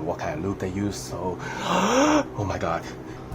what kind of loop they use, so oh my god.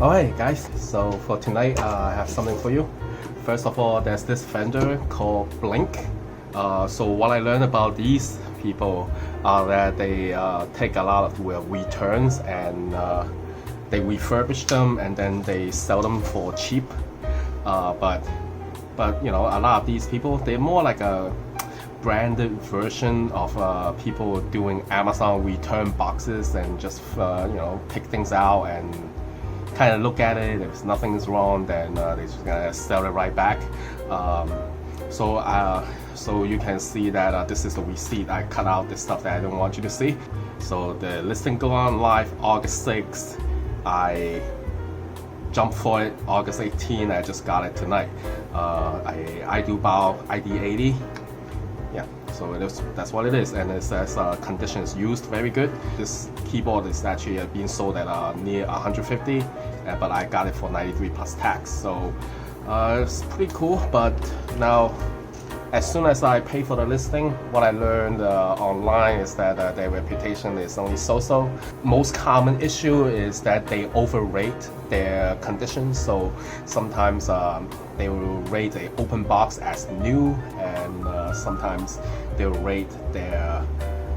Alright guys, so for tonight I have something for you. First of all, there's this vendor called Blinq. So what I learned about these people are that they take a lot of returns and they refurbish them and then they sell them for cheap. But you know, a lot of these people, they're more like a branded version of people doing Amazon return boxes and just you know, pick things out and kind of look at it. If nothing is wrong, then they're just gonna sell it right back. So you can see that this is the receipt. I cut out the stuff that I don't want you to see. So the listing go on live August 6th. I jumped for it August 18th. I just got it tonight. I do buy ID80. Yeah, so it is, that's what it is, and it says condition is used, very good. This keyboard is actually being sold at near 150, but I got it for 93 plus tax. So it's pretty cool. But now, as soon as I pay for the listing, what I learned online is that their reputation is only so-so. Most common issue is that they overrate their conditions. So sometimes they will rate an open box as new, and sometimes they'll rate their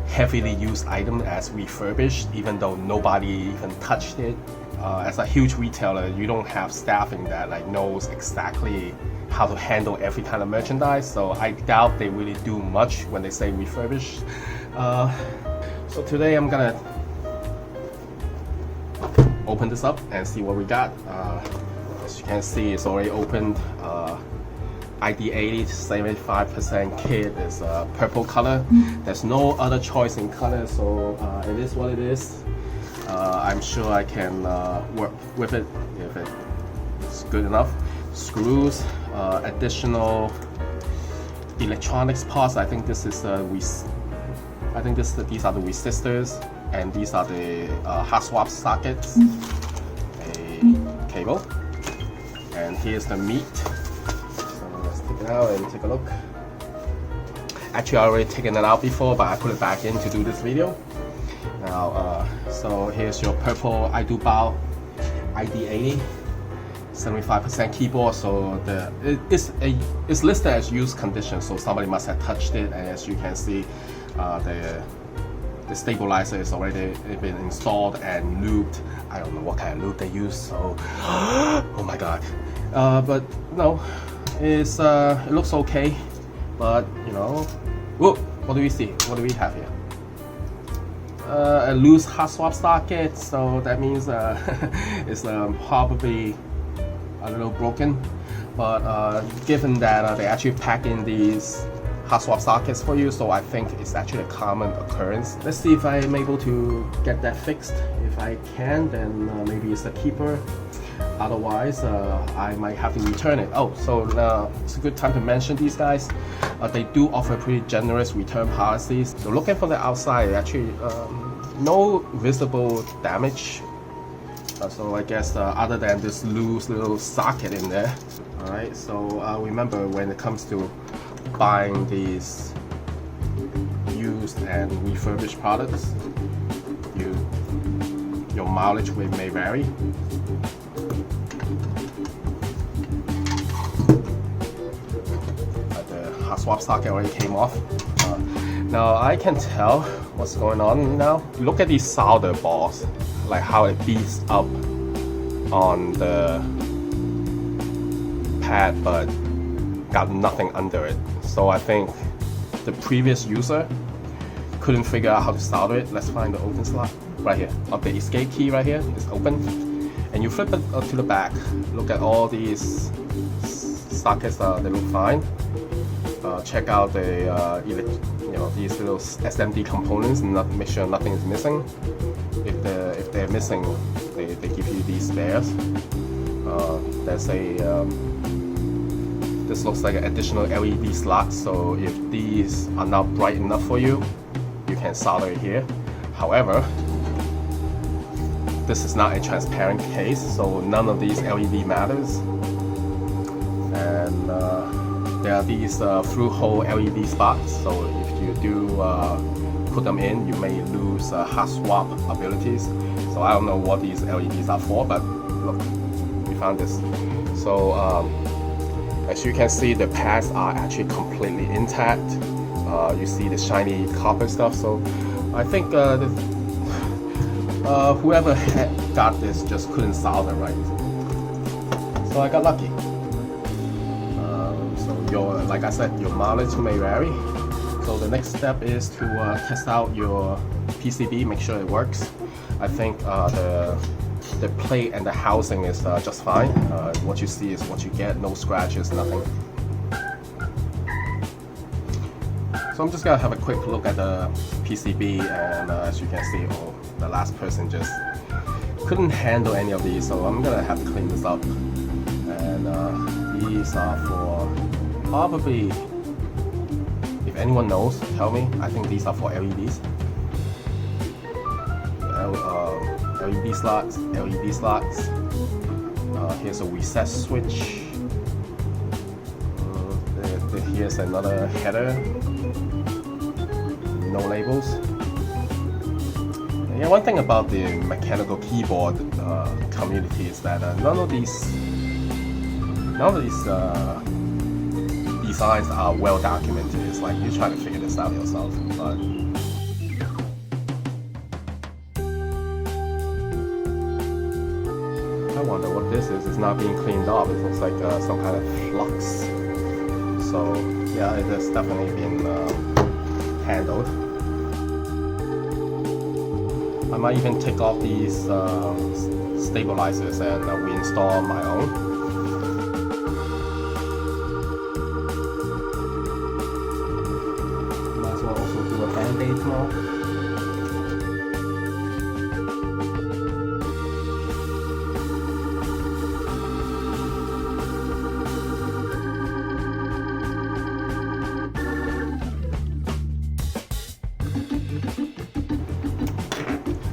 heavily used item as refurbished, even though nobody even touched it. As a huge retailer, you don't have staffing that like knows exactly how to handle every kind of merchandise, so I doubt they really do much when they say refurbished. So today I'm gonna open this up and see what we got. As you can see, it's already opened. ID80 75% kit is purple color. There's no other choice in color, so it is what it is. I'm sure I can work with it if it's good enough. Screws, additional electronics parts. I think this is these are the resistors, and these are the hot swap sockets. A cable, and here's the meat. So let's take it out and take a look. Actually, I already taken it out before, but I put it back in to do this video. Now, so here's your purple I do bow ID80. 75% keyboard, so it's listed as used condition, so somebody must have touched it. And as you can see, the stabilizer is already been installed and lubed. I don't know what kind of lube they use, so oh my god. But no, it looks okay. But you know, whoa, what do we see? What do we have here? A loose hot swap socket, so that means it's probably a little broken, but given that they actually pack in these hot swap sockets for you, so I think it's actually a common occurrence. Let's see if I'm able to get that fixed. If I can, then maybe it's a keeper. Otherwise, I might have to return it. Oh, so it's a good time to mention these guys. They do offer pretty generous return policies. So looking from the outside, actually no visible damage. So I guess other than this loose little socket in there. Alright, so remember, when it comes to buying these used and refurbished products, your mileage may vary. The hot swap socket already came off. Now I can tell what's going on now. Look at these solder balls, like how it beats up on the pad but got nothing under it. So I think the previous user couldn't figure out how to solder it. Let's find the open slot right here. The escape key right here is open, and you flip it to the back. Look at all these sockets, they look fine. Check out the these little SMD components and make sure nothing is missing. If they're missing, they give you these spares. There's a this looks like an additional LED slot, so if these are not bright enough for you, you can solder it here. However, this is not a transparent case, so none of these LED matters. And there are these through-hole LED spots, so if you do put them in, you may lose hot swap abilities. So I don't know what these LEDs are for, but look, we found this. So as you can see, the pads are actually completely intact. You see the shiny copper stuff. So I think whoever got this just couldn't solder right. So I got lucky. Like I said, your mileage may vary. So the next step is to test out your PCB, make sure it works. I think the plate and the housing is just fine. What you see is what you get, no scratches, nothing. So I'm just gonna have a quick look at the PCB, and as you can see, the last person just couldn't handle any of these, so I'm gonna have to clean this up. And these are for probably, if anyone knows, tell me. I think these are for LEDs. LED slots, LED slots. Here's a reset switch. Here's another header. No labels. Yeah, one thing about the mechanical keyboard community is that none of these designs are well documented. It's like you try to figure this out yourself. But I wonder what this is. It's not being cleaned up. It looks like some kind of flux. So yeah, it has definitely been handled. I might even take off these stabilizers and reinstall my own. Might as well also do a band-aid now.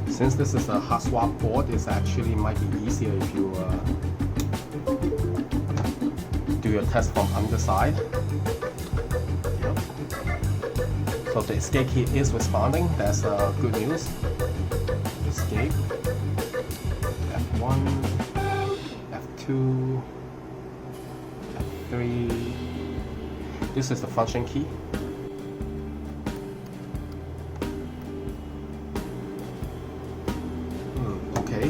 Since this is a hot swap board, it actually might be easier if you do your test from underside. Yep. So the escape key is responding. That's good news. Escape. F1, F2, F3. This is the function key.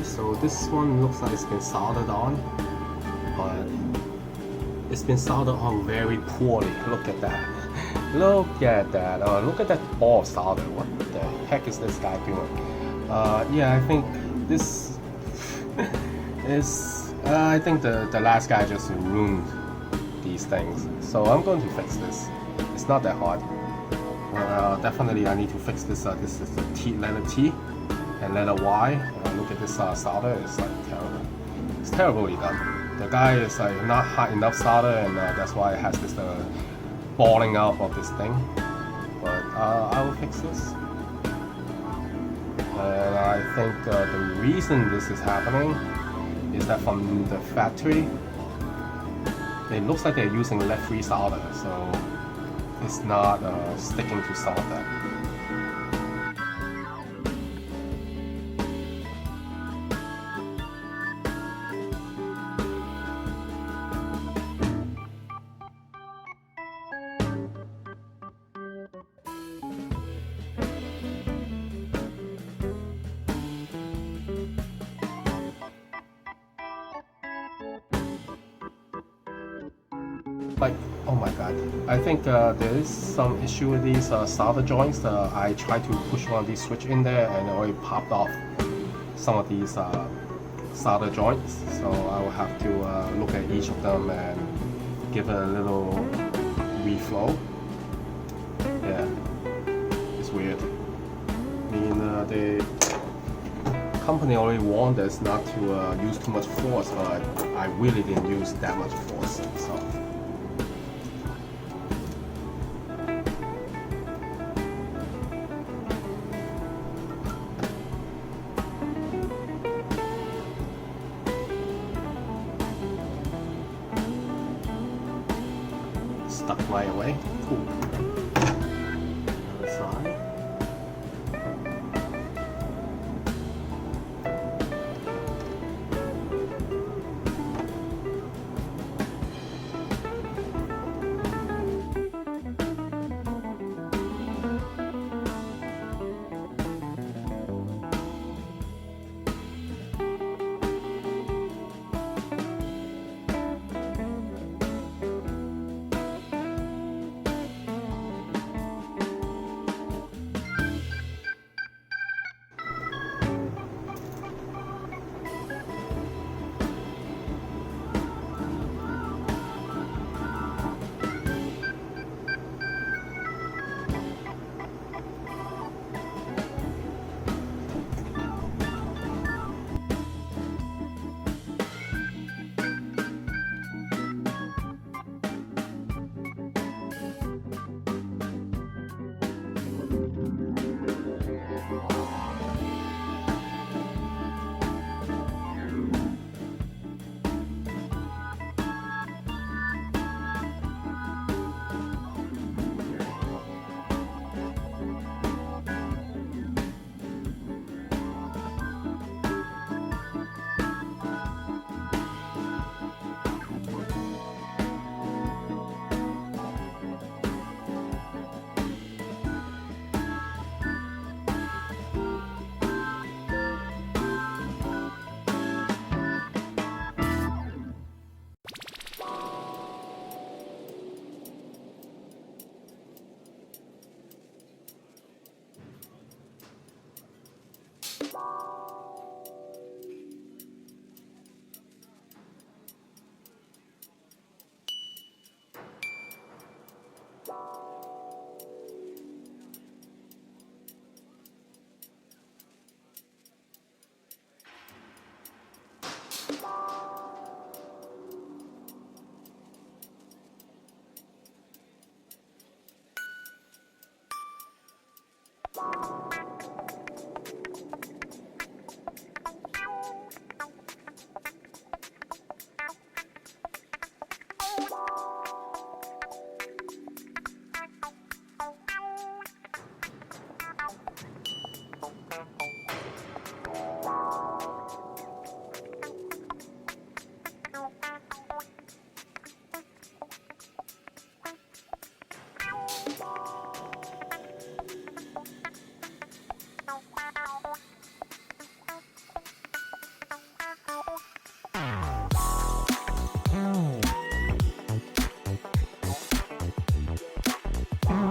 So this one looks like it's been soldered on, but it's been soldered on very poorly. Look at that. Look at that. Look at that ball of solder. What the heck is this guy doing? Yeah, I think this is. I think the last guy just ruined these things. So I'm going to fix this. It's not that hard. Definitely, I need to fix this. This is the letter T and letter Y. Look at this solder, it's like terrible. It's terribly done. The guy is like not hot enough solder, and that's why it has this balling out of this thing. But I will fix this. And I think the reason this is happening is that from the factory, it looks like they're using lead-free solder, so it's not sticking to some of that. Like, oh my god, I think there is some issue with these solder joints. I tried to push one of these switch in there and it already popped off some of these solder joints. So I will have to look at each of them and give it a little reflow. Yeah, it's weird. I mean, the company already warned us not to use too much force, but I really didn't use that much force. So. Stuck right away. Cool. Other side.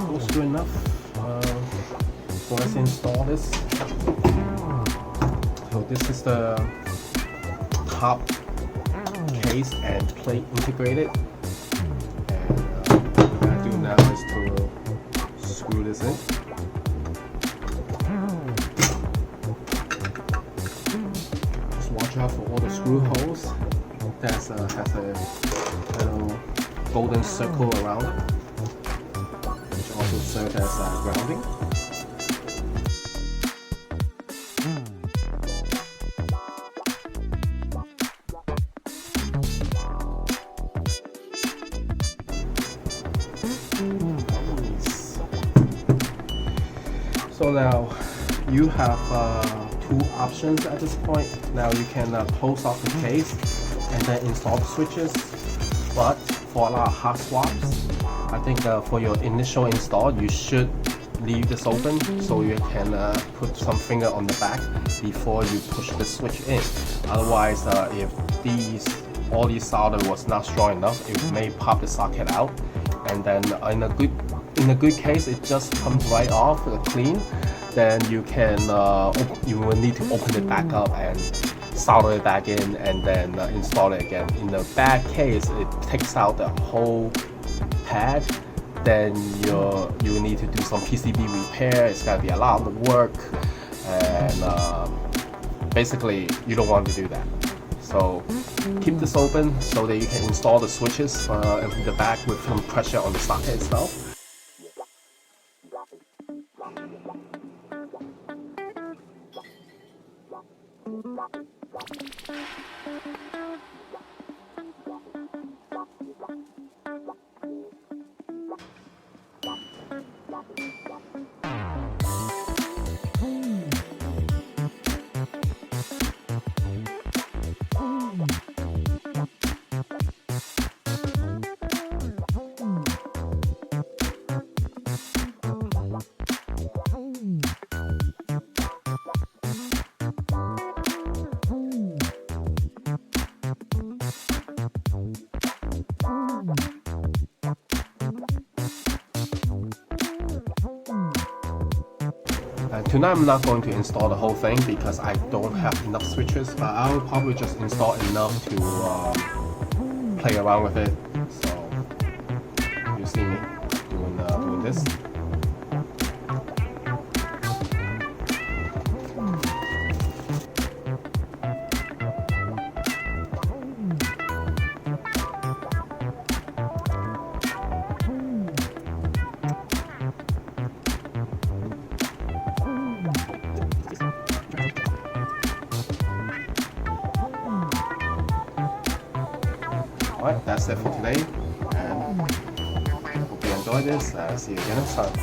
Close to enough. So let's install this. So this is the top case and plate integrated. And what I'm gonna do now is to screw this in. Just watch out for all the screw holes. That has a little golden circle around it, which also serves as grounding. Nice. So now you have two options at this point. Now you can close off the case and then install the switches. But for a lot of hot swaps, I think for your initial install, you should leave this open so you can put some finger on the back before you push the switch in. Otherwise, if all these solder was not strong enough, it may pop the socket out, and then in a good case, it just comes right off clean. Then you can you will need to open it back up and solder it back in, and then install it again. In the bad case, it takes out the whole pad. Then you need to do some PCB repair. It's gonna be a lot of work, and basically you don't want to do that. So keep this open so that you can install the switches in the back with some pressure on the socket itself. Tonight I'm not going to install the whole thing because I don't have enough switches, but I will probably just install enough to play around with it. So you see me doing this. Alright, that's it for today, and I hope you enjoyed this. See you again next time.